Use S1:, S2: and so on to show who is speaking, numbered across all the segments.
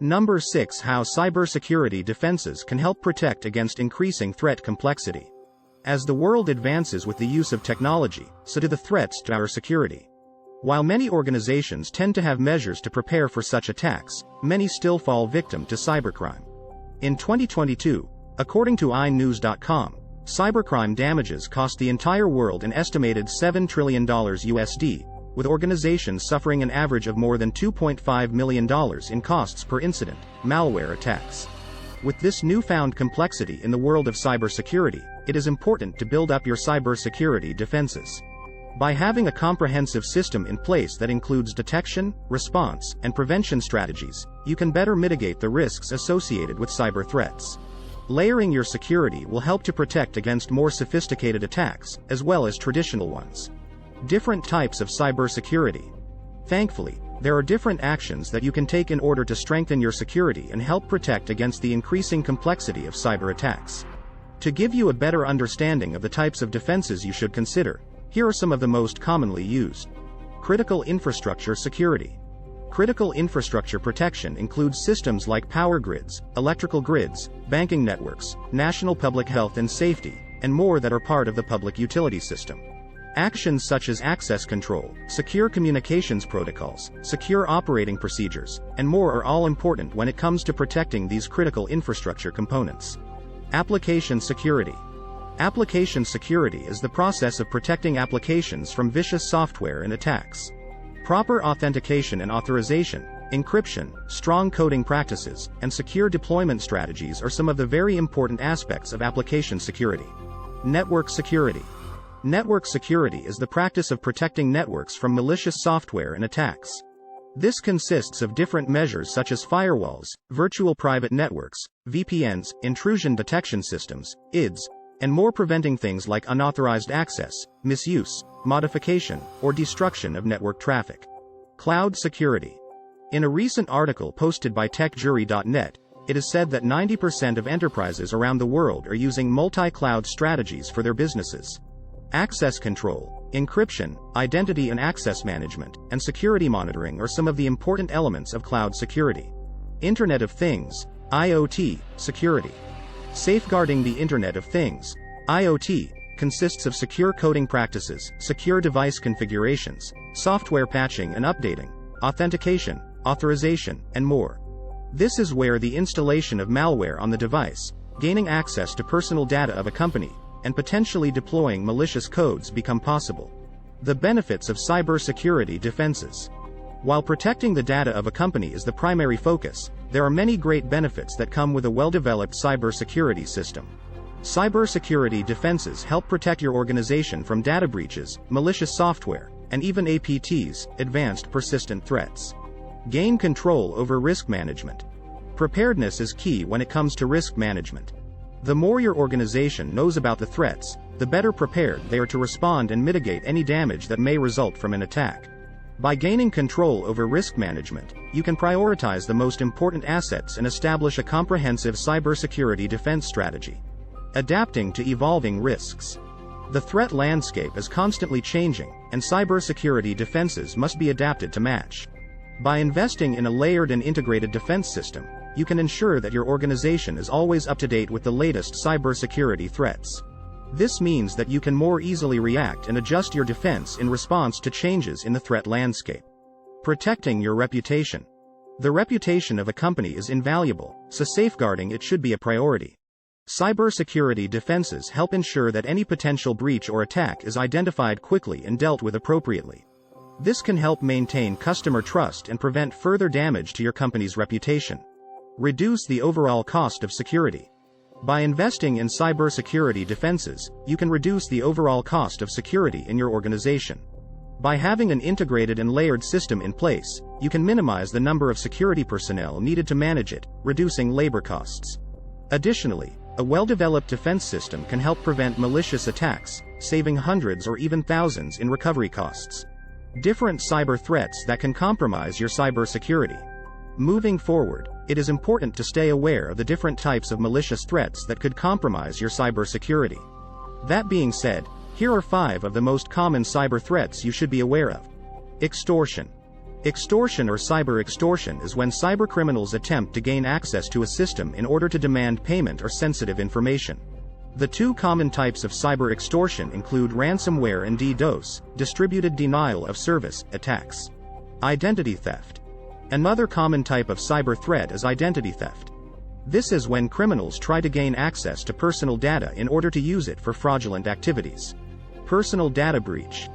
S1: Number 6. How cybersecurity defenses can help protect against increasing threat complexity. As the world advances with the use of technology, so do the threats to our security. While many organizations tend to have measures to prepare for such attacks, many still fall victim to cybercrime. In 2022, according to iNews.com, cybercrime damages cost the entire world an estimated $7 trillion USD, with organizations suffering an average of more than $2.5 million in costs per incident. Malware attacks. With this newfound complexity in the world of cybersecurity, it is important to build up your cybersecurity defenses. By having a comprehensive system in place that includes detection, response, and prevention strategies, you can better mitigate the risks associated with cyber threats. Layering your security will help to protect against more sophisticated attacks, as well as traditional ones. Different types of cybersecurity. Thankfully, there are different actions that you can take in order to strengthen your security and help protect against the increasing complexity of cyber attacks. To give you a better understanding of the types of defenses you should consider, here are some of the most commonly used. Critical infrastructure security. Critical infrastructure protection includes systems like power grids, electrical grids, banking networks, national public health and safety, and more that are part of the public utility system. Actions such as access control, secure communications protocols, secure operating procedures, and more are all important when it comes to protecting these critical infrastructure components. Application security. Application security is the process of protecting applications from vicious software and attacks. Proper authentication and authorization, encryption, strong coding practices, and secure deployment strategies are some of the very important aspects of application security. Network security. Network security is the practice of protecting networks from malicious software and attacks. This consists of different measures such as firewalls, virtual private networks, VPNs, intrusion detection systems, IDS, and more, preventing things like unauthorized access, misuse, modification, or destruction of network traffic. Cloud security. In a recent article posted by techjury.net, it is said that 90% of enterprises around the world are using multi-cloud strategies for their businesses. Access control, encryption, identity and access management, and security monitoring are some of the important elements of cloud security. Internet of Things, IoT, security. Safeguarding the Internet of Things, IoT, consists of secure coding practices, secure device configurations, software patching and updating, authentication, authorization, and more. This is where the installation of malware on the device, gaining access to personal data of a company, and potentially deploying malicious codes become possible. The benefits of cybersecurity defenses. While protecting the data of a company is the primary focus, there are many great benefits that come with a well-developed cybersecurity system. Cybersecurity defenses help protect your organization from data breaches, malicious software, and even APTs, advanced persistent threats. Gain control over risk management. Preparedness is key when it comes to risk management. The more your organization knows about the threats, the better prepared they are to respond and mitigate any damage that may result from an attack. By gaining control over risk management, you can prioritize the most important assets and establish a comprehensive cybersecurity defense strategy. Adapting to evolving risks. The threat landscape is constantly changing, and cybersecurity defenses must be adapted to match. By investing in a layered and integrated defense system, you can ensure that your organization is always up to date with the latest cybersecurity threats. This means that you can more easily react and adjust your defense in response to changes in the threat landscape. Protecting your reputation. The reputation of a company is invaluable, so safeguarding it should be a priority. Cybersecurity defenses help ensure that any potential breach or attack is identified quickly and dealt with appropriately. This can help maintain customer trust and prevent further damage to your company's reputation. Reduce the overall cost of security. By investing in cybersecurity defenses, you can reduce the overall cost of security in your organization. By having an integrated and layered system in place, you can minimize the number of security personnel needed to manage it, reducing labor costs. Additionally, a well-developed defense system can help prevent malicious attacks, saving hundreds or even thousands in recovery costs. Different cyber threats that can compromise your cybersecurity. Moving forward, it is important to stay aware of the different types of malicious threats that could compromise your cybersecurity. That being said, here are 5 of the most common cyber threats you should be aware of. Extortion. Extortion or cyber extortion is when cybercriminals attempt to gain access to a system in order to demand payment or sensitive information. The two common types of cyber extortion include ransomware and DDoS, distributed denial of service attacks. Identity theft. Another common type of cyber threat is identity theft. This is when criminals try to gain access to personal data in order to use it for fraudulent activities. Personal data breach.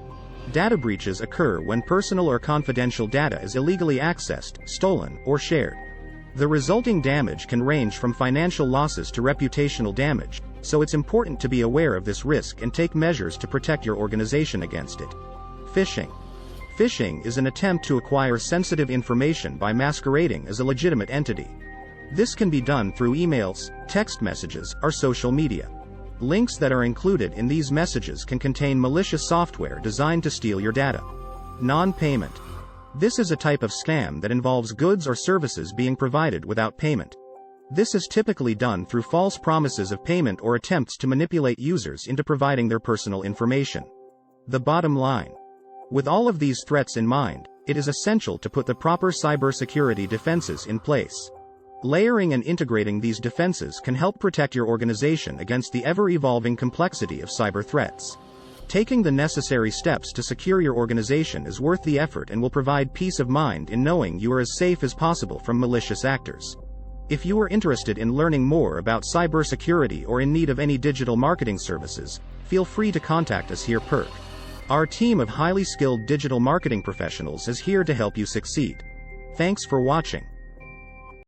S1: Data breaches occur when personal or confidential data is illegally accessed, stolen, or shared. The resulting damage can range from financial losses to reputational damage, so it's important to be aware of this risk and take measures to protect your organization against it. Phishing. Phishing is an attempt to acquire sensitive information by masquerading as a legitimate entity. This can be done through emails, text messages, or social media. Links that are included in these messages can contain malicious software designed to steal your data. Non-payment. This is a type of scam that involves goods or services being provided without payment. This is typically done through false promises of payment or attempts to manipulate users into providing their personal information. The bottom line. With all of these threats in mind, it is essential to put the proper cybersecurity defenses in place. Layering and integrating these defenses can help protect your organization against the ever-evolving complexity of cyber threats. Taking the necessary steps to secure your organization is worth the effort and will provide peace of mind in knowing you are as safe as possible from malicious actors. If you are interested in learning more about cybersecurity or in need of any digital marketing services, feel free to contact us here at PERC. Our team of highly skilled digital marketing professionals is here to help you succeed. Thanks for watching.